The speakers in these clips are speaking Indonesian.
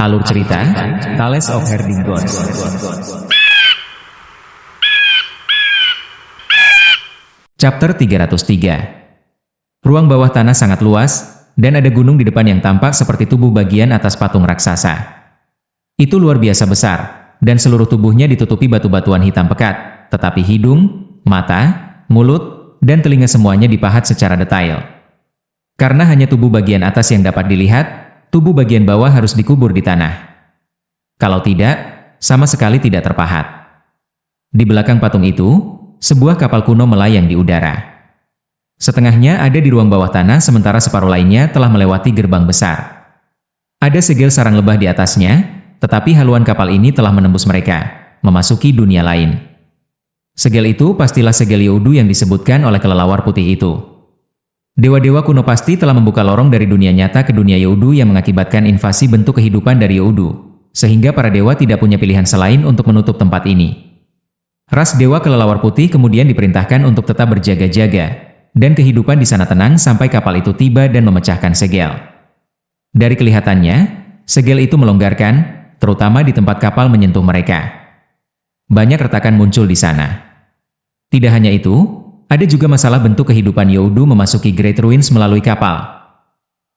Alur cerita, Tales of Herding Gods. Chapter 303. Ruang bawah tanah sangat luas, dan ada gunung di depan yang tampak seperti tubuh bagian atas patung raksasa. Itu luar biasa besar, dan seluruh tubuhnya ditutupi batu-batuan hitam pekat, tetapi hidung, mata, mulut, dan telinga semuanya dipahat secara detail. Karena hanya tubuh bagian atas yang dapat dilihat, tubuh bagian bawah harus dikubur di tanah. Kalau tidak, sama sekali tidak terpahat. Di belakang patung itu, sebuah kapal kuno melayang di udara. Setengahnya ada di ruang bawah tanah sementara separuh lainnya telah melewati gerbang besar. Ada segel sarang lebah di atasnya, tetapi haluan kapal ini telah menembus mereka, memasuki dunia lain. Segel itu pastilah segel Yeudu yang disebutkan oleh kelelawar putih itu. Dewa-dewa kuno pasti telah membuka lorong dari dunia nyata ke dunia Yeudu yang mengakibatkan invasi bentuk kehidupan dari Yeudu, sehingga para dewa tidak punya pilihan selain untuk menutup tempat ini. Ras dewa kelelawar putih kemudian diperintahkan untuk tetap berjaga-jaga, dan kehidupan di sana tenang sampai kapal itu tiba dan memecahkan segel. Dari kelihatannya, segel itu melonggarkan, terutama di tempat kapal menyentuh mereka. Banyak retakan muncul di sana. Tidak hanya itu, ada juga masalah bentuk kehidupan Yeudu memasuki Great Ruins melalui kapal.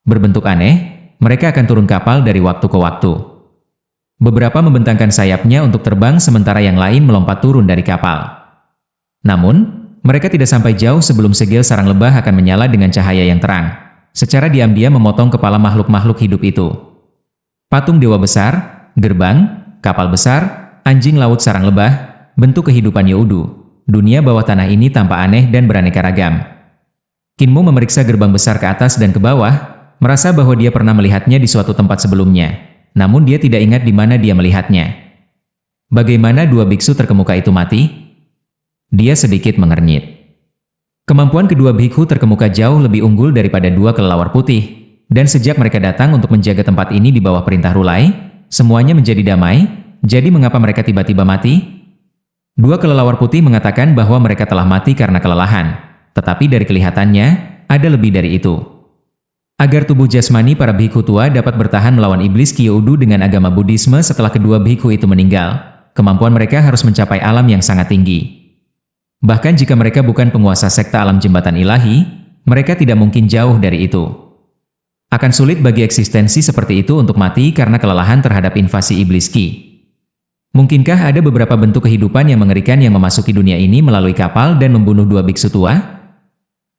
Berbentuk aneh, mereka akan turun kapal dari waktu ke waktu. Beberapa membentangkan sayapnya untuk terbang sementara yang lain melompat turun dari kapal. Namun, mereka tidak sampai jauh sebelum segel sarang lebah akan menyala dengan cahaya yang terang, secara diam-diam memotong kepala makhluk-makhluk hidup itu. Patung dewa besar, gerbang, kapal besar, anjing laut sarang lebah, bentuk kehidupan Yeudu. Dunia bawah tanah ini tampak aneh dan beraneka ragam. Kinmu memeriksa gerbang besar ke atas dan ke bawah, merasa bahwa dia pernah melihatnya di suatu tempat sebelumnya, namun dia tidak ingat di mana dia melihatnya. Bagaimana dua biksu terkemuka itu mati? Dia sedikit mengernyit. Kemampuan kedua biksu terkemuka jauh lebih unggul daripada dua kelelawar putih, dan sejak mereka datang untuk menjaga tempat ini di bawah perintah Rulai, semuanya menjadi damai. Jadi mengapa mereka tiba-tiba mati? Dua kelelawar putih mengatakan bahwa mereka telah mati karena kelelahan, tetapi dari kelihatannya, ada lebih dari itu. Agar tubuh jasmani para bhikkhu tua dapat bertahan melawan iblis Yeudu dengan agama Buddhisme setelah kedua bhikkhu itu meninggal, kemampuan mereka harus mencapai alam yang sangat tinggi. Bahkan jika mereka bukan penguasa sekte alam jembatan ilahi, mereka tidak mungkin jauh dari itu. Akan sulit bagi eksistensi seperti itu untuk mati karena kelelahan terhadap invasi iblis Ki. Mungkinkah ada beberapa bentuk kehidupan yang mengerikan yang memasuki dunia ini melalui kapal dan membunuh dua biksu tua?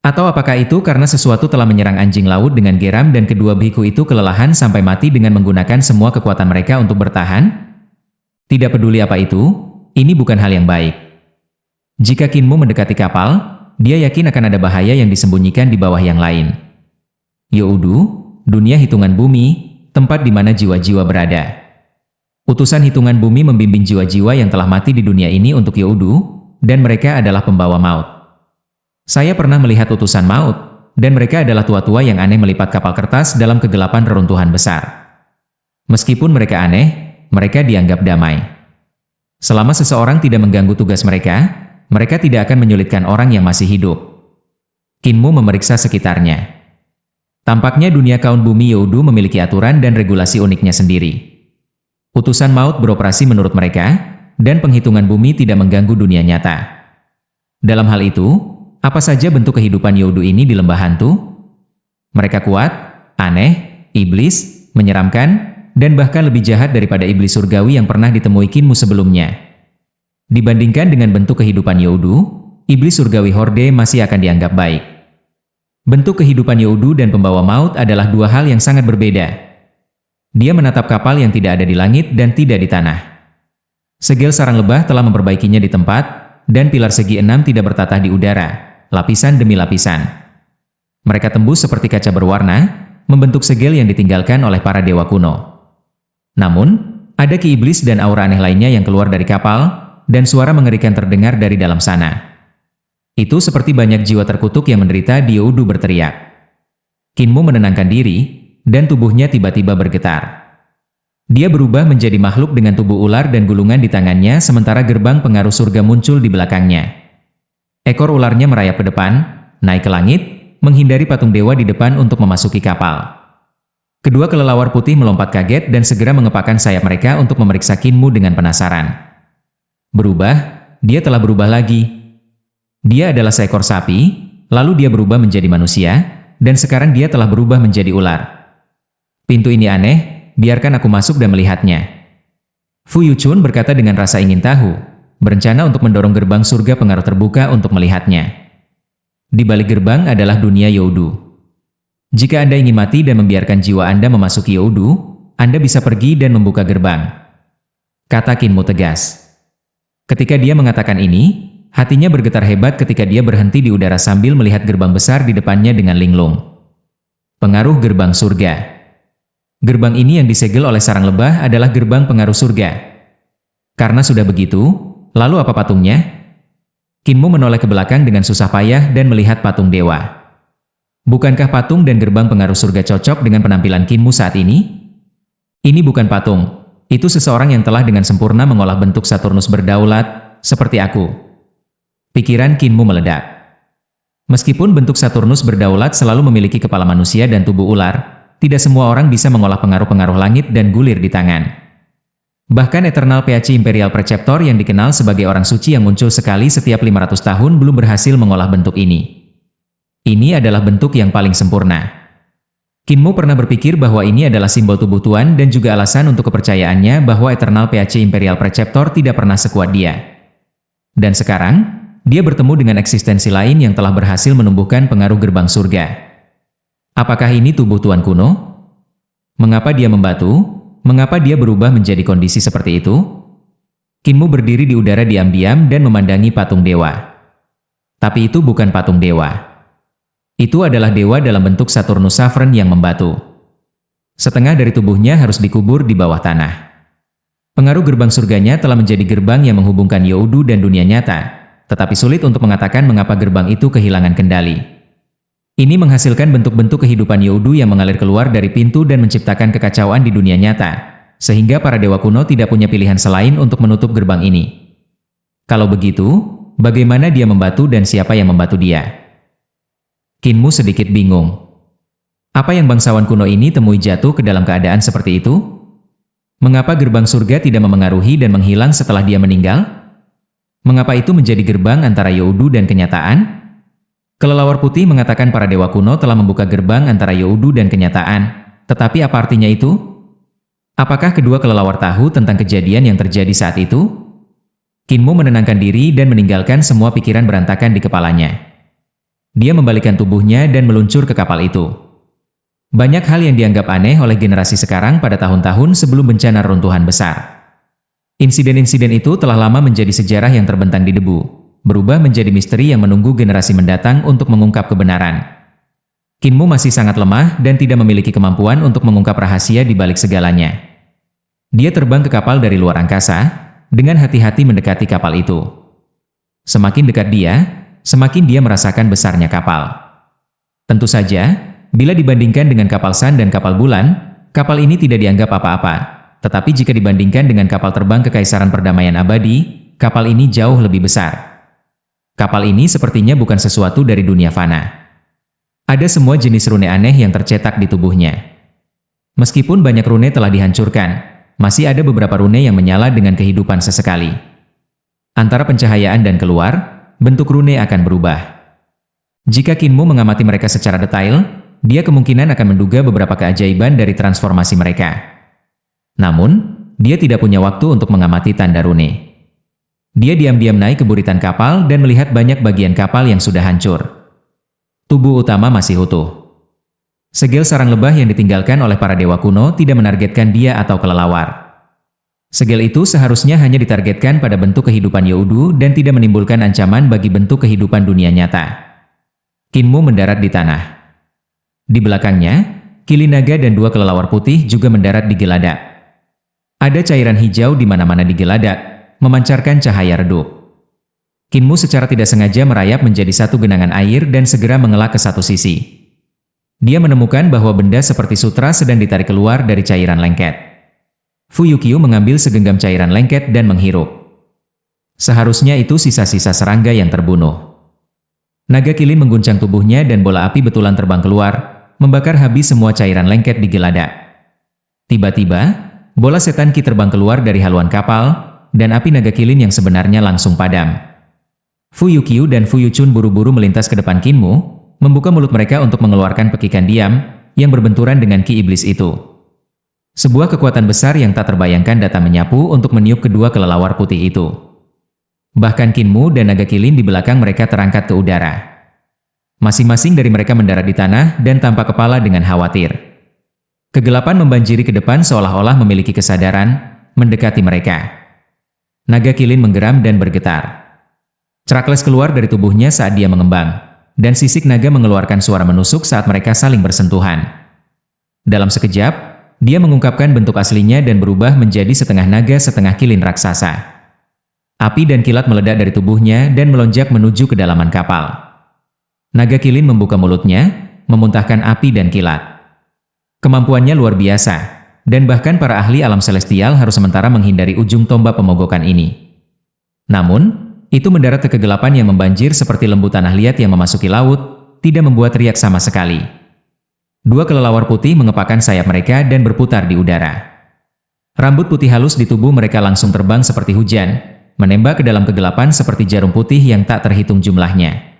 Atau apakah itu karena sesuatu telah menyerang anjing laut dengan geram dan kedua bhikkhu itu kelelahan sampai mati dengan menggunakan semua kekuatan mereka untuk bertahan? Tidak peduli apa itu, ini bukan hal yang baik. Jika Kinmu mendekati kapal, dia yakin akan ada bahaya yang disembunyikan di bawah yang lain. Yeudu, dunia hitungan bumi, tempat di mana jiwa-jiwa berada. Utusan hitungan bumi membimbing jiwa-jiwa yang telah mati di dunia ini untuk Yeudu, dan mereka adalah pembawa maut. Saya pernah melihat utusan maut, dan mereka adalah tua-tua yang aneh melipat kapal kertas dalam kegelapan reruntuhan besar. Meskipun mereka aneh, mereka dianggap damai. Selama seseorang tidak mengganggu tugas mereka, mereka tidak akan menyulitkan orang yang masih hidup. Kinmu memeriksa sekitarnya. Tampaknya dunia kaum bumi Yeudu memiliki aturan dan regulasi uniknya sendiri. Utusan maut beroperasi menurut mereka, dan penghitungan bumi tidak mengganggu dunia nyata. Dalam hal itu, apa saja bentuk kehidupan Yeudu ini di lembah hantu? Mereka kuat, aneh, iblis, menyeramkan, dan bahkan lebih jahat daripada iblis surgawi yang pernah ditemui Kinmu sebelumnya. Dibandingkan dengan bentuk kehidupan Yeudu, iblis surgawi horde masih akan dianggap baik. Bentuk kehidupan Yeudu dan pembawa maut adalah dua hal yang sangat berbeda. Dia menatap kapal yang tidak ada di langit dan tidak di tanah. Segel sarang lebah telah memperbaikinya di tempat, dan pilar segi enam tidak bertatah di udara, lapisan demi lapisan. Mereka tembus seperti kaca berwarna, membentuk segel yang ditinggalkan oleh para dewa kuno. Namun, ada ki iblis dan aura aneh lainnya yang keluar dari kapal, dan suara mengerikan terdengar dari dalam sana. Itu seperti banyak jiwa terkutuk yang menderita di Yeudu berteriak. Kinmu menenangkan diri, dan tubuhnya tiba-tiba bergetar. Dia berubah menjadi makhluk dengan tubuh ular dan gulungan di tangannya sementara gerbang pengaruh surga muncul di belakangnya. Ekor ularnya merayap ke depan, naik ke langit, menghindari patung dewa di depan untuk memasuki kapal. Kedua kelelawar putih melompat kaget dan segera mengepakkan sayap mereka untuk memeriksa Kinmu dengan penasaran. Berubah, dia telah berubah lagi. Dia adalah seekor sapi, lalu dia berubah menjadi manusia, dan sekarang dia telah berubah menjadi ular. Pintu ini aneh, biarkan aku masuk dan melihatnya. Fu Yuchun berkata dengan rasa ingin tahu, berencana untuk mendorong gerbang surga pengaruh terbuka untuk melihatnya. Di balik gerbang adalah dunia Youdu. Jika Anda ingin mati dan membiarkan jiwa Anda memasuki Youdu, Anda bisa pergi dan membuka gerbang. Kata Kinmu tegas. Ketika dia mengatakan ini, hatinya bergetar hebat ketika dia berhenti di udara sambil melihat gerbang besar di depannya dengan linglung. Pengaruh gerbang surga. Gerbang ini yang disegel oleh sarang lebah adalah gerbang pengaruh surga. Karena sudah begitu, lalu apa patungnya? Kinmu menoleh ke belakang dengan susah payah dan melihat patung dewa. Bukankah patung dan gerbang pengaruh surga cocok dengan penampilan Kinmu saat ini? Ini bukan patung, itu seseorang yang telah dengan sempurna mengolah bentuk Saturnus berdaulat, seperti aku. Pikiran Kinmu meledak. Meskipun bentuk Saturnus berdaulat selalu memiliki kepala manusia dan tubuh ular, tidak semua orang bisa mengolah pengaruh-pengaruh langit dan gulir di tangan. Bahkan Eternal PHC Imperial Preceptor yang dikenal sebagai orang suci yang muncul sekali setiap 500 tahun belum berhasil mengolah bentuk ini. Ini adalah bentuk yang paling sempurna. Kinmu pernah berpikir bahwa ini adalah simbol tubuh Tuan dan juga alasan untuk kepercayaannya bahwa Eternal PHC Imperial Preceptor tidak pernah sekuat dia. Dan sekarang, dia bertemu dengan eksistensi lain yang telah berhasil menumbuhkan pengaruh gerbang surga. Apakah ini tubuh Tuan kuno? Mengapa dia membatu? Mengapa dia berubah menjadi kondisi seperti itu? Kinmu berdiri di udara diam-diam dan memandangi patung dewa. Tapi itu bukan patung dewa. Itu adalah dewa dalam bentuk Saturnus Sovereign yang membatu. Setengah dari tubuhnya harus dikubur di bawah tanah. Pengaruh gerbang surganya telah menjadi gerbang yang menghubungkan Youdu dan dunia nyata, tetapi sulit untuk mengatakan mengapa gerbang itu kehilangan kendali. Ini menghasilkan bentuk-bentuk kehidupan Youdu yang mengalir keluar dari pintu dan menciptakan kekacauan di dunia nyata, sehingga para dewa kuno tidak punya pilihan selain untuk menutup gerbang ini. Kalau begitu, bagaimana dia membatu dan siapa yang membatu dia? Kinmu sedikit bingung. Apa yang bangsawan kuno ini temui jatuh ke dalam keadaan seperti itu? Mengapa gerbang surga tidak memengaruhi dan menghilang setelah dia meninggal? Mengapa itu menjadi gerbang antara Youdu dan kenyataan? Kelelawar putih mengatakan para dewa kuno telah membuka gerbang antara Youdu dan kenyataan. Tetapi apa artinya itu? Apakah kedua kelelawar tahu tentang kejadian yang terjadi saat itu? Kinmu menenangkan diri dan meninggalkan semua pikiran berantakan di kepalanya. Dia membalikan tubuhnya dan meluncur ke kapal itu. Banyak hal yang dianggap aneh oleh generasi sekarang pada tahun-tahun sebelum bencana runtuhan besar. Insiden-insiden itu telah lama menjadi sejarah yang terbentang di debu, berubah menjadi misteri yang menunggu generasi mendatang untuk mengungkap kebenaran. Kinmu masih sangat lemah dan tidak memiliki kemampuan untuk mengungkap rahasia di balik segalanya. Dia terbang ke kapal dari luar angkasa, dengan hati-hati mendekati kapal itu. Semakin dekat dia, semakin dia merasakan besarnya kapal. Tentu saja, bila dibandingkan dengan kapal Sun dan kapal bulan, kapal ini tidak dianggap apa-apa. Tetapi jika dibandingkan dengan kapal terbang Kekaisaran Perdamaian Abadi, kapal ini jauh lebih besar. Kapal ini sepertinya bukan sesuatu dari dunia fana. Ada semua jenis rune aneh yang tercetak di tubuhnya. Meskipun banyak rune telah dihancurkan, masih ada beberapa rune yang menyala dengan kehidupan sesekali. Antara pencahayaan dan keluar, bentuk rune akan berubah. Jika Kinmu mengamati mereka secara detail, dia kemungkinan akan menduga beberapa keajaiban dari transformasi mereka. Namun, dia tidak punya waktu untuk mengamati tanda rune. Dia diam-diam naik ke buritan kapal dan melihat banyak bagian kapal yang sudah hancur. Tubuh utama masih utuh. Segel sarang lebah yang ditinggalkan oleh para dewa kuno tidak menargetkan dia atau kelelawar. Segel itu seharusnya hanya ditargetkan pada bentuk kehidupan Youdu dan tidak menimbulkan ancaman bagi bentuk kehidupan dunia nyata. Kinmu mendarat di tanah. Di belakangnya, Kilinaga dan dua kelelawar putih juga mendarat di geladak. Ada cairan hijau di mana-mana di geladak, memancarkan cahaya redup. Kinmu secara tidak sengaja merayap menjadi satu genangan air dan segera mengelak ke satu sisi. Dia menemukan bahwa benda seperti sutra sedang ditarik keluar dari cairan lengket. Fu Yukio mengambil segenggam cairan lengket dan menghirup. Seharusnya itu sisa-sisa serangga yang terbunuh. Naga kilin mengguncang tubuhnya dan bola api betulan terbang keluar, membakar habis semua cairan lengket di geladak. Tiba-tiba, bola setan Ki terbang keluar dari haluan kapal, dan api naga kilin yang sebenarnya langsung padam. Fu Yuqiu dan Fu Yuchun buru-buru melintas ke depan Kinmu, membuka mulut mereka untuk mengeluarkan pekikan diam, yang berbenturan dengan Ki iblis itu. Sebuah kekuatan besar yang tak terbayangkan datang menyapu untuk meniup kedua kelelawar putih itu. Bahkan Kinmu dan naga kilin di belakang mereka terangkat ke udara. Masing-masing dari mereka mendarat di tanah dan tampak kepala dengan khawatir. Kegelapan membanjiri ke depan seolah-olah memiliki kesadaran, mendekati mereka. Naga kilin menggeram dan bergetar. Cerakles keluar dari tubuhnya saat dia mengembang, dan sisik naga mengeluarkan suara menusuk saat mereka saling bersentuhan. Dalam sekejap, dia mengungkapkan bentuk aslinya dan berubah menjadi setengah naga setengah kilin raksasa. Api dan kilat meledak dari tubuhnya dan melonjak menuju kedalaman kapal. Naga kilin membuka mulutnya, memuntahkan api dan kilat. Kemampuannya luar biasa, dan bahkan para ahli alam celestial harus sementara menghindari ujung tombak pemogokan ini. Namun, itu mendarat ke kegelapan yang membanjir seperti lembu tanah liat yang memasuki laut, tidak membuat riak sama sekali. Dua kelelawar putih mengepakkan sayap mereka dan berputar di udara. Rambut putih halus di tubuh mereka langsung terbang seperti hujan, menembak ke dalam kegelapan seperti jarum putih yang tak terhitung jumlahnya.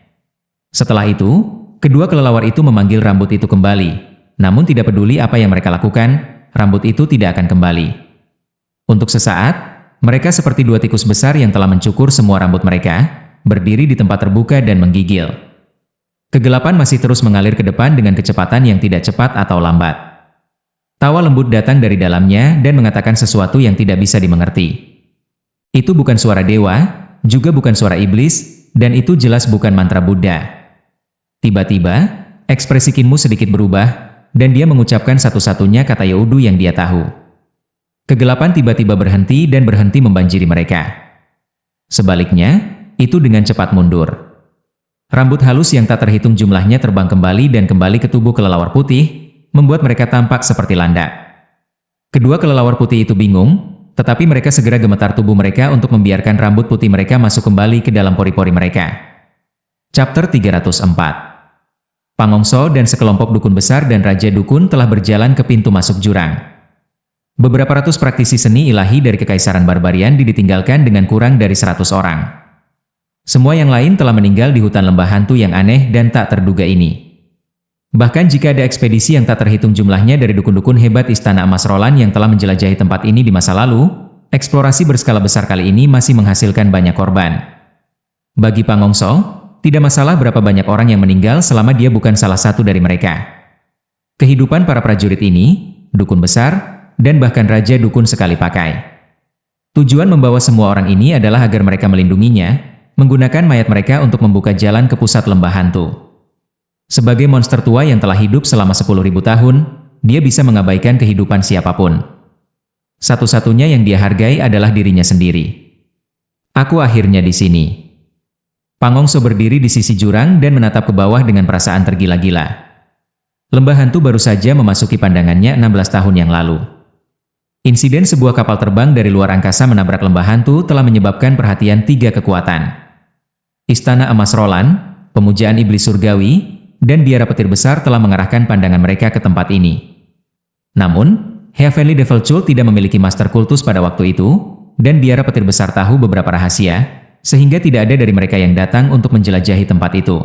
Setelah itu, kedua kelelawar itu memanggil rambut itu kembali, namun tidak peduli apa yang mereka lakukan, rambut itu tidak akan kembali. Untuk sesaat, mereka seperti dua tikus besar yang telah mencukur semua rambut mereka, berdiri di tempat terbuka dan menggigil. Kegelapan masih terus mengalir ke depan dengan kecepatan yang tidak cepat atau lambat. Tawa lembut datang dari dalamnya dan mengatakan sesuatu yang tidak bisa dimengerti. Itu bukan suara dewa, juga bukan suara iblis, dan itu jelas bukan mantra Buddha. Tiba-tiba, ekspresi Kinmu sedikit berubah, dan dia mengucapkan satu-satunya kata Youdu yang dia tahu. Kegelapan tiba-tiba berhenti dan berhenti membanjiri mereka. Sebaliknya, itu dengan cepat mundur. Rambut halus yang tak terhitung jumlahnya terbang kembali dan kembali ke tubuh kelelawar putih, membuat mereka tampak seperti landak. Kedua kelelawar putih itu bingung, tetapi mereka segera gemetar tubuh mereka untuk membiarkan rambut putih mereka masuk kembali ke dalam pori-pori mereka. Chapter 304. Pangongso dan sekelompok dukun besar dan raja dukun telah berjalan ke pintu masuk jurang. Beberapa ratus praktisi seni ilahi dari Kekaisaran Barbarian ditinggalkan dengan kurang dari 100 orang. Semua yang lain telah meninggal di hutan lembah hantu yang aneh dan tak terduga ini. Bahkan jika ada ekspedisi yang tak terhitung jumlahnya dari dukun-dukun hebat Istana Emas Roland yang telah menjelajahi tempat ini di masa lalu, eksplorasi berskala besar kali ini masih menghasilkan banyak korban. Bagi Pangongso, tidak masalah berapa banyak orang yang meninggal selama dia bukan salah satu dari mereka. Kehidupan para prajurit ini, dukun besar, dan bahkan raja dukun sekali pakai. Tujuan membawa semua orang ini adalah agar mereka melindunginya, menggunakan mayat mereka untuk membuka jalan ke pusat lembah hantu. Sebagai monster tua yang telah hidup selama 10.000 tahun, dia bisa mengabaikan kehidupan siapapun. Satu-satunya yang dia hargai adalah dirinya sendiri. Aku akhirnya di sini. Pangongso berdiri di sisi jurang dan menatap ke bawah dengan perasaan tergila-gila. Lembah hantu baru saja memasuki pandangannya 16 tahun yang lalu. Insiden sebuah kapal terbang dari luar angkasa menabrak lembah hantu telah menyebabkan perhatian 3 kekuatan. Istana Emas Roland, pemujaan iblis surgawi, dan biara petir besar telah mengarahkan pandangan mereka ke tempat ini. Namun, Heavenly Devil Cult tidak memiliki master kultus pada waktu itu, dan biara petir besar tahu beberapa rahasia, sehingga tidak ada dari mereka yang datang untuk menjelajahi tempat itu.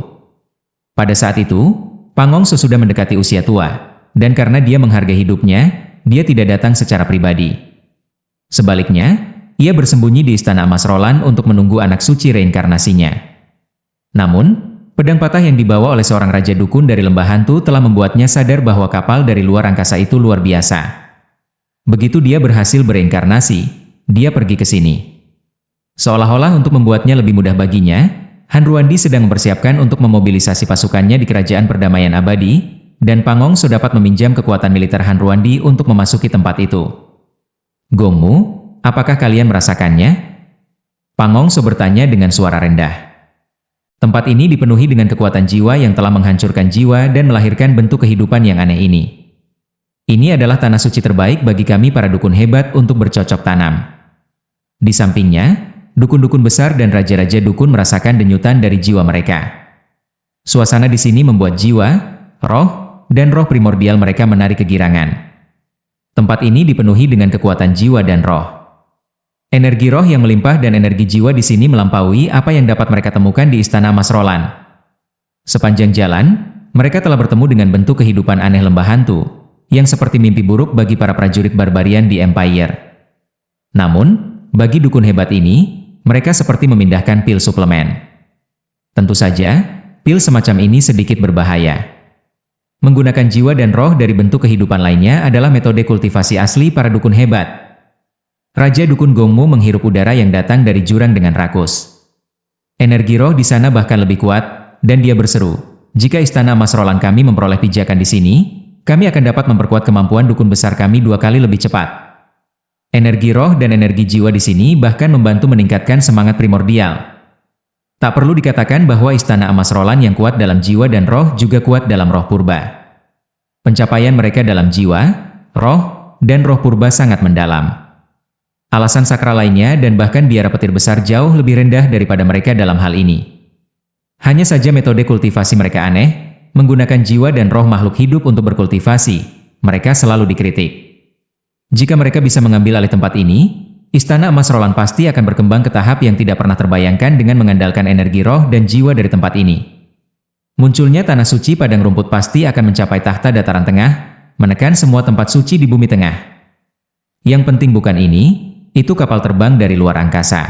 Pada saat itu, Pangongso sudah mendekati usia tua, dan karena dia menghargai hidupnya, dia tidak datang secara pribadi. Sebaliknya, ia bersembunyi di Istana Emas Roland untuk menunggu anak suci reinkarnasinya. Namun, pedang patah yang dibawa oleh seorang raja dukun dari lembah hantu telah membuatnya sadar bahwa kapal dari luar angkasa itu luar biasa. Begitu dia berhasil bereinkarnasi, dia pergi ke sini. Seolah-olah untuk membuatnya lebih mudah baginya, Han Ruandi sedang mempersiapkan untuk memobilisasi pasukannya di Kerajaan Perdamaian Abadi, dan Pangongso dapat meminjam kekuatan militer Han Ruandi untuk memasuki tempat itu. Gongmu, apakah kalian merasakannya? Pangongso bertanya dengan suara rendah. Tempat ini dipenuhi dengan kekuatan jiwa yang telah menghancurkan jiwa dan melahirkan bentuk kehidupan yang aneh ini. Ini adalah tanah suci terbaik bagi kami para dukun hebat untuk bercocok tanam. Di sampingnya, dukun-dukun besar dan raja-raja dukun merasakan denyutan dari jiwa mereka. Suasana di sini membuat jiwa, roh, dan roh primordial mereka menarik kegirangan. Tempat ini dipenuhi dengan kekuatan jiwa dan roh. Energi roh yang melimpah dan energi jiwa di sini melampaui apa yang dapat mereka temukan di Istana Emas Roland. Sepanjang jalan, mereka telah bertemu dengan bentuk kehidupan aneh lembah hantu, yang seperti mimpi buruk bagi para prajurit barbarian di Empire. Namun, bagi dukun hebat ini, mereka seperti memindahkan pil suplemen. Tentu saja, pil semacam ini sedikit berbahaya. Menggunakan jiwa dan roh dari bentuk kehidupan lainnya adalah metode kultivasi asli para dukun hebat. Raja Dukun Gongmu menghirup udara yang datang dari jurang dengan rakus. Energi roh di sana bahkan lebih kuat, dan dia berseru, "Jika Istana Emas Roland kami memperoleh pijakan di sini, kami akan dapat memperkuat kemampuan dukun besar kami 2 kali lebih cepat." Energi roh dan energi jiwa di sini bahkan membantu meningkatkan semangat primordial. Tak perlu dikatakan bahwa Istana Emas Roland yang kuat dalam jiwa dan roh juga kuat dalam roh purba. Pencapaian mereka dalam jiwa, roh, dan roh purba sangat mendalam. Alasan sakral lainnya dan bahkan biara petir besar jauh lebih rendah daripada mereka dalam hal ini. Hanya saja metode kultivasi mereka aneh, menggunakan jiwa dan roh makhluk hidup untuk berkultivasi, mereka selalu dikritik. Jika mereka bisa mengambil alih tempat ini, Istana Emas Roland pasti akan berkembang ke tahap yang tidak pernah terbayangkan dengan mengandalkan energi roh dan jiwa dari tempat ini. Munculnya tanah suci padang rumput pasti akan mencapai tahta dataran tengah, menekan semua tempat suci di bumi tengah. Yang penting bukan ini, itu kapal terbang dari luar angkasa.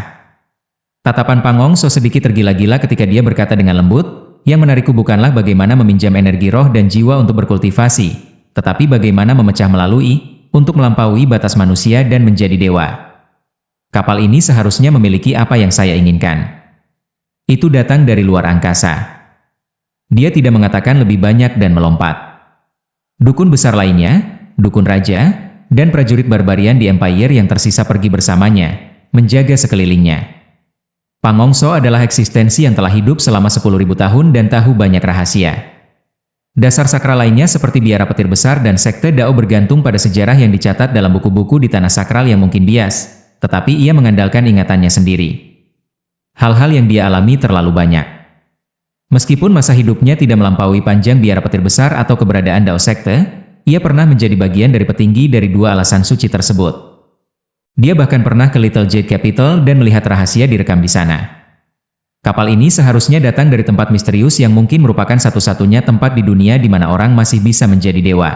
Tatapan Pangongso sedikit tergila-gila ketika dia berkata dengan lembut, "Yang menarikku bukanlah bagaimana meminjam energi roh dan jiwa untuk berkultivasi, tetapi bagaimana memecah melalui, untuk melampaui batas manusia dan menjadi dewa. Kapal ini seharusnya memiliki apa yang saya inginkan. Itu datang dari luar angkasa." Dia tidak mengatakan lebih banyak dan melompat. Dukun besar lainnya, dukun raja, dan prajurit barbarian di Empire yang tersisa pergi bersamanya, menjaga sekelilingnya. Pangongso adalah eksistensi yang telah hidup selama 10.000 tahun dan tahu banyak rahasia. Dasar sakral lainnya seperti biara petir besar dan sekte Dao bergantung pada sejarah yang dicatat dalam buku-buku di tanah sakral yang mungkin bias, tetapi ia mengandalkan ingatannya sendiri. Hal-hal yang dia alami terlalu banyak. Meskipun masa hidupnya tidak melampaui panjang biara petir besar atau keberadaan Dao sekte, ia pernah menjadi bagian dari petinggi dari 2 alasan suci tersebut. Dia bahkan pernah ke Little Jade Capital dan melihat rahasia direkam di sana. Kapal ini seharusnya datang dari tempat misterius yang mungkin merupakan satu-satunya tempat di dunia di mana orang masih bisa menjadi dewa.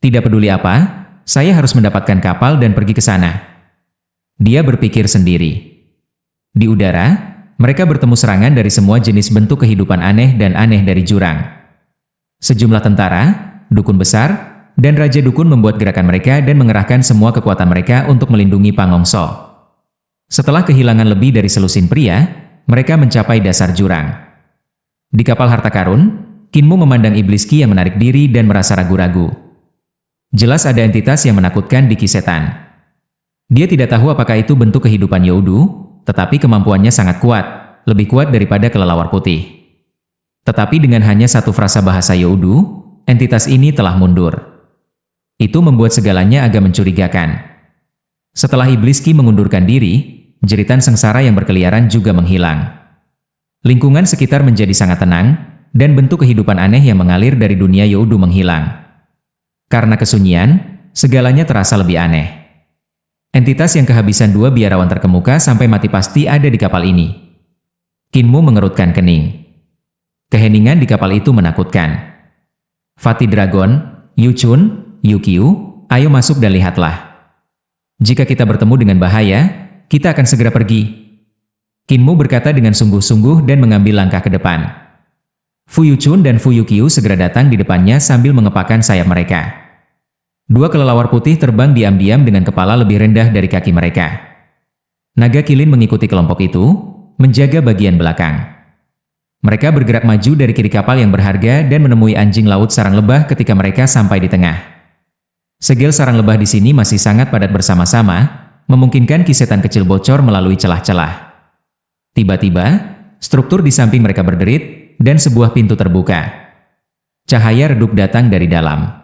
Tidak peduli apa, saya harus mendapatkan kapal dan pergi ke sana. Dia berpikir sendiri. Di udara, mereka bertemu serangan dari semua jenis bentuk kehidupan aneh dan aneh dari jurang. Sejumlah tentara, dukun besar, dan Raja Dukun membuat gerakan mereka dan mengerahkan semua kekuatan mereka untuk melindungi Pangongso. Setelah kehilangan lebih dari selusin pria, mereka mencapai dasar jurang. Di kapal harta karun, Kinmu memandang iblis Ki yang menarik diri dan merasa ragu-ragu. Jelas ada entitas yang menakutkan di Ki Setan. Dia tidak tahu apakah itu bentuk kehidupan Youdu, tetapi kemampuannya sangat kuat, lebih kuat daripada kelelawar putih. Tetapi dengan hanya satu frasa bahasa Youdu, entitas ini telah mundur. Itu membuat segalanya agak mencurigakan. Setelah iblis Ki mengundurkan diri, jeritan sengsara yang berkeliaran juga menghilang. Lingkungan sekitar menjadi sangat tenang, dan bentuk kehidupan aneh yang mengalir dari dunia Youdu menghilang. Karena kesunyian, segalanya terasa lebih aneh. Entitas yang kehabisan 2 biarawan terkemuka sampai mati pasti ada di kapal ini. Kinmu mengerutkan kening. Keheningan di kapal itu menakutkan. Fatih Dragon, Yu Chun, Yu Qiu, ayo masuk dan lihatlah. Jika kita bertemu dengan bahaya, kita akan segera pergi. Kinmu berkata dengan sungguh-sungguh dan mengambil langkah ke depan. Fu Yu Chun dan Fu Yu Qiu segera datang di depannya sambil mengepakkan sayap mereka. 2 kelelawar putih terbang diam-diam dengan kepala lebih rendah dari kaki mereka. Naga Kilin mengikuti kelompok itu, menjaga bagian belakang. Mereka bergerak maju dari kiri kapal yang berharga dan menemui anjing laut sarang lebah ketika mereka sampai di tengah. Segel sarang lebah di sini masih sangat padat bersama-sama, memungkinkan Ki Setan kecil bocor melalui celah-celah. Tiba-tiba, struktur di samping mereka berderit, dan sebuah pintu terbuka. Cahaya redup datang dari dalam.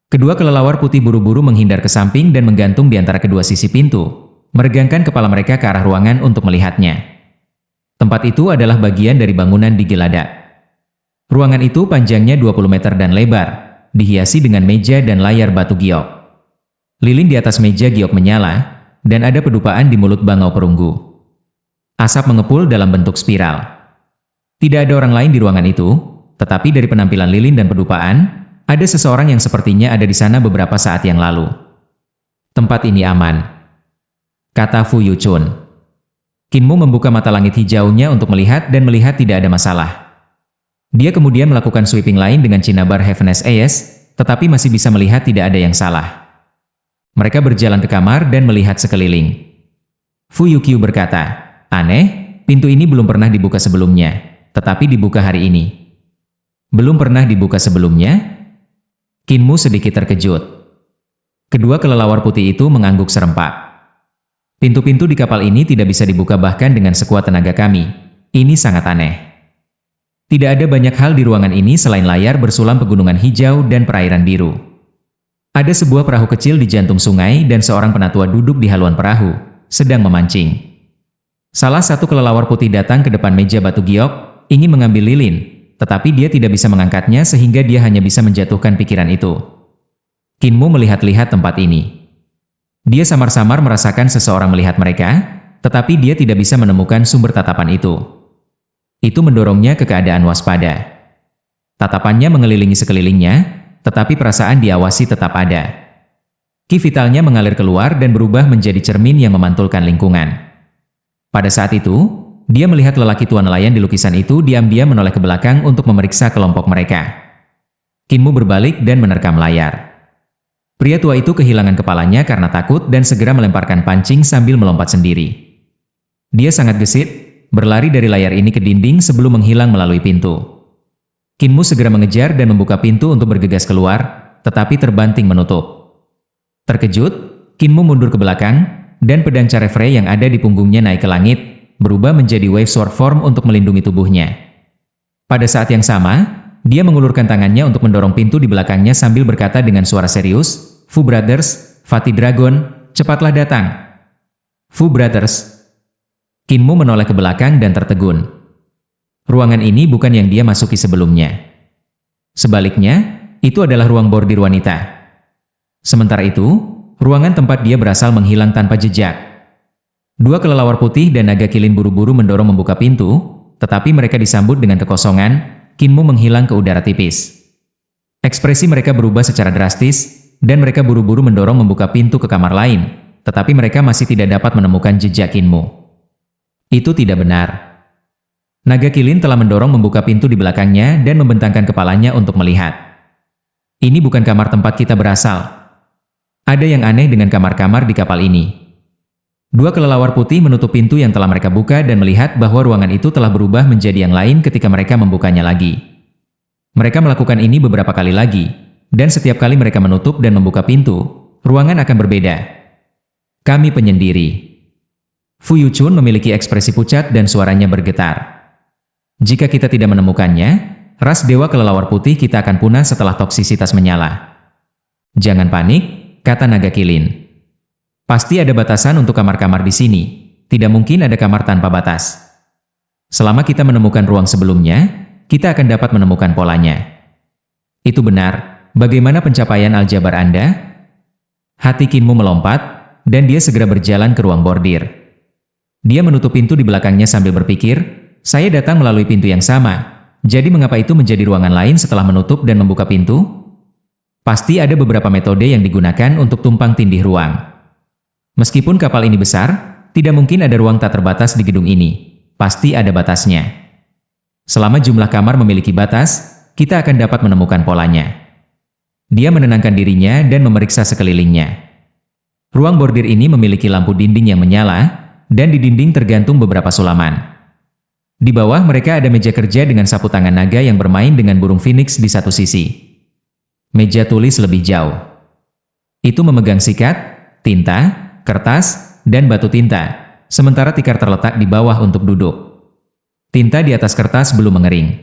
Kedua kelelawar putih buru-buru menghindar ke samping dan menggantung di antara kedua sisi pintu, meregangkan kepala mereka ke arah ruangan untuk melihatnya. Tempat itu adalah bagian dari bangunan di Geladak. Ruangan itu panjangnya 20 meter dan lebar, dihiasi dengan meja dan layar batu giok. Lilin di atas meja giok menyala, dan ada pedupaan di mulut bangau perunggu. Asap mengepul dalam bentuk spiral. Tidak ada orang lain di ruangan itu, tetapi dari penampilan lilin dan pedupaan, ada seseorang yang sepertinya ada di sana beberapa saat yang lalu. Tempat ini aman, kata Fu Yuchun. Kinmu membuka mata langit hijaunya untuk melihat dan melihat tidak ada masalah. Dia kemudian melakukan sweeping lain dengan Cinnabar Heaven's Eyes, tetapi masih bisa melihat tidak ada yang salah. Mereka berjalan ke kamar dan melihat sekeliling. Fu Yuqiu berkata, "Aneh, pintu ini belum pernah dibuka sebelumnya, tetapi dibuka hari ini." "Belum pernah dibuka sebelumnya?" Kinmu sedikit terkejut. Kedua kelelawar putih itu mengangguk serempak. "Pintu-pintu di kapal ini tidak bisa dibuka bahkan dengan sekuat tenaga kami. Ini sangat aneh." Tidak ada banyak hal di ruangan ini selain layar bersulam pegunungan hijau dan perairan biru. Ada sebuah perahu kecil di jantung sungai dan seorang penatua duduk di haluan perahu, sedang memancing. Salah satu kelelawar putih datang ke depan meja batu giok, ingin mengambil lilin, tetapi dia tidak bisa mengangkatnya sehingga dia hanya bisa menjatuhkan pikiran itu. Kinmu melihat-lihat tempat ini. Dia samar-samar merasakan seseorang melihat mereka, tetapi dia tidak bisa menemukan sumber tatapan itu. Itu mendorongnya ke keadaan waspada. Tatapannya mengelilingi sekelilingnya, tetapi perasaan diawasi tetap ada. Ki vitalnya mengalir keluar dan berubah menjadi cermin yang memantulkan lingkungan. Pada saat itu, dia melihat lelaki tua nelayan di lukisan itu diam-diam menoleh ke belakang untuk memeriksa kelompok mereka. Kinmu berbalik dan menerkam layar. Pria tua itu kehilangan kepalanya karena takut dan segera melemparkan pancing sambil melompat sendiri. Dia sangat gesit, berlari dari layar ini ke dinding sebelum menghilang melalui pintu. Kinmu segera mengejar dan membuka pintu untuk bergegas keluar, tetapi terbanting menutup. Terkejut, Kinmu mundur ke belakang, dan pedang Carefrey yang ada di punggungnya naik ke langit, berubah menjadi wave sword form untuk melindungi tubuhnya. Pada saat yang sama, dia mengulurkan tangannya untuk mendorong pintu di belakangnya sambil berkata dengan suara serius, "Fu Brothers, Fatih Dragon, cepatlah datang." "Fu Brothers." Kinmu menoleh ke belakang dan tertegun. Ruangan ini bukan yang dia masuki sebelumnya. Sebaliknya, itu adalah ruang bordir wanita. Sementara itu, ruangan tempat dia berasal menghilang tanpa jejak. Dua kelelawar putih dan naga kilin buru-buru mendorong membuka pintu, tetapi mereka disambut dengan kekosongan. Kinmu menghilang ke udara tipis. Ekspresi mereka berubah secara drastis, dan mereka buru-buru mendorong membuka pintu ke kamar lain, tetapi mereka masih tidak dapat menemukan jejak Kinmu. Itu tidak benar. Naga kilin telah mendorong membuka pintu di belakangnya dan membentangkan kepalanya untuk melihat. Ini bukan kamar tempat kita berasal. Ada yang aneh dengan kamar-kamar di kapal ini. Dua kelelawar putih menutup pintu yang telah mereka buka dan melihat bahwa ruangan itu telah berubah menjadi yang lain ketika mereka membukanya lagi. Mereka melakukan ini beberapa kali lagi, dan setiap kali mereka menutup dan membuka pintu, ruangan akan berbeda. "Kami penyendiri." Fu Yuchun memiliki ekspresi pucat dan suaranya bergetar. "Jika kita tidak menemukannya, ras dewa kelelawar putih kita akan punah setelah toksisitas menyala." "Jangan panik," kata naga kilin. "Pasti ada batasan untuk kamar-kamar di sini. Tidak mungkin ada kamar tanpa batas. Selama kita menemukan ruang sebelumnya, kita akan dapat menemukan polanya." "Itu benar. Bagaimana pencapaian aljabar Anda?" Hati Kinmu melompat, dan dia segera berjalan ke ruang bordir. Dia menutup pintu di belakangnya sambil berpikir, "Saya datang melalui pintu yang sama, jadi mengapa itu menjadi ruangan lain setelah menutup dan membuka pintu?" Pasti ada beberapa metode yang digunakan untuk tumpang tindih ruang. Meskipun kapal ini besar, tidak mungkin ada ruang tak terbatas di gedung ini. Pasti ada batasnya. Selama jumlah kamar memiliki batas, kita akan dapat menemukan polanya. Dia menenangkan dirinya dan memeriksa sekelilingnya. Ruang bordir ini memiliki lampu dinding yang menyala, dan di dinding tergantung beberapa sulaman. Di bawah mereka ada meja kerja dengan sapu tangan naga yang bermain dengan burung phoenix di satu sisi. Meja tulis lebih jauh. Itu memegang sikat, tinta, kertas, dan batu tinta, sementara tikar terletak di bawah untuk duduk. Tinta di atas kertas belum mengering.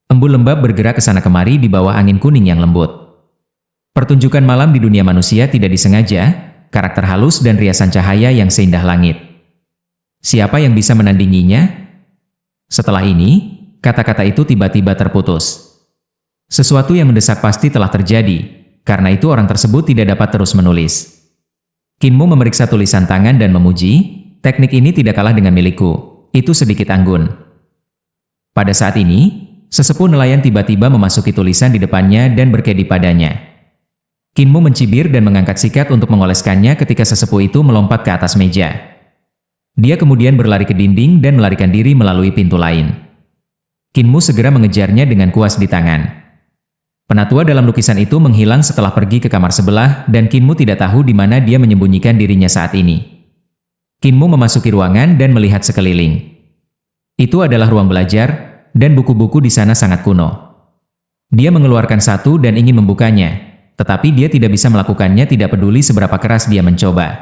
Embun lembab bergerak ke sana kemari di bawah angin kuning yang lembut. Pertunjukan malam di dunia manusia tidak disengaja, karakter halus dan riasan cahaya yang seindah langit. Siapa yang bisa menandinginya? Setelah ini, kata-kata itu tiba-tiba terputus. Sesuatu yang mendesak pasti telah terjadi, karena itu orang tersebut tidak dapat terus menulis. Kinmu memeriksa tulisan tangan dan memuji, teknik ini tidak kalah dengan milikku, itu sedikit anggun. Pada saat ini, sesepuh nelayan tiba-tiba memasuki tulisan di depannya dan berkedi padanya. Kinmu mencibir dan mengangkat sikat untuk mengoleskannya ketika sesepuh itu melompat ke atas meja. Dia kemudian berlari ke dinding dan melarikan diri melalui pintu lain. Kinmu segera mengejarnya dengan kuas di tangan. Penatua dalam lukisan itu menghilang setelah pergi ke kamar sebelah dan Kinmu tidak tahu di mana dia menyembunyikan dirinya saat ini. Kinmu memasuki ruangan dan melihat sekeliling. Itu adalah ruang belajar, dan buku-buku di sana sangat kuno. Dia mengeluarkan satu dan ingin membukanya. Tetapi dia tidak bisa melakukannya tidak peduli seberapa keras dia mencoba.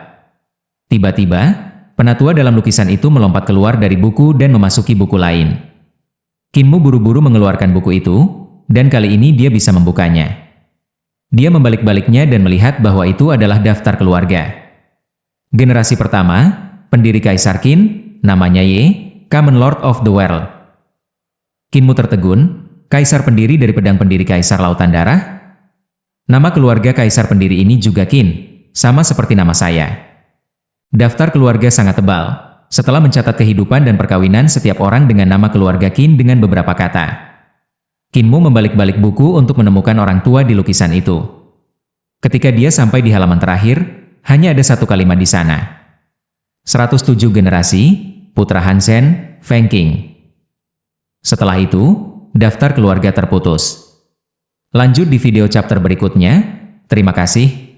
Tiba-tiba, penatua dalam lukisan itu melompat keluar dari buku dan memasuki buku lain. Kinmu buru-buru mengeluarkan buku itu, dan kali ini dia bisa membukanya. Dia membalik-baliknya dan melihat bahwa itu adalah daftar keluarga. Generasi pertama, pendiri Kaisar Qin, namanya Ye, Common Lord of the World. Kinmu tertegun, Kaisar pendiri dari pedang pendiri Kaisar Lautan Darah? Nama keluarga kaisar pendiri ini juga Qin, sama seperti nama saya. Daftar keluarga sangat tebal, setelah mencatat kehidupan dan perkawinan setiap orang dengan nama keluarga Qin dengan beberapa kata. Kinmu membalik-balik buku untuk menemukan orang tua di lukisan itu. Ketika dia sampai di halaman terakhir, hanya ada satu kalimat di sana. 107 generasi, putra Hansen, Feng Qing. Setelah itu, daftar keluarga terputus. Lanjut di video chapter berikutnya. Terima kasih.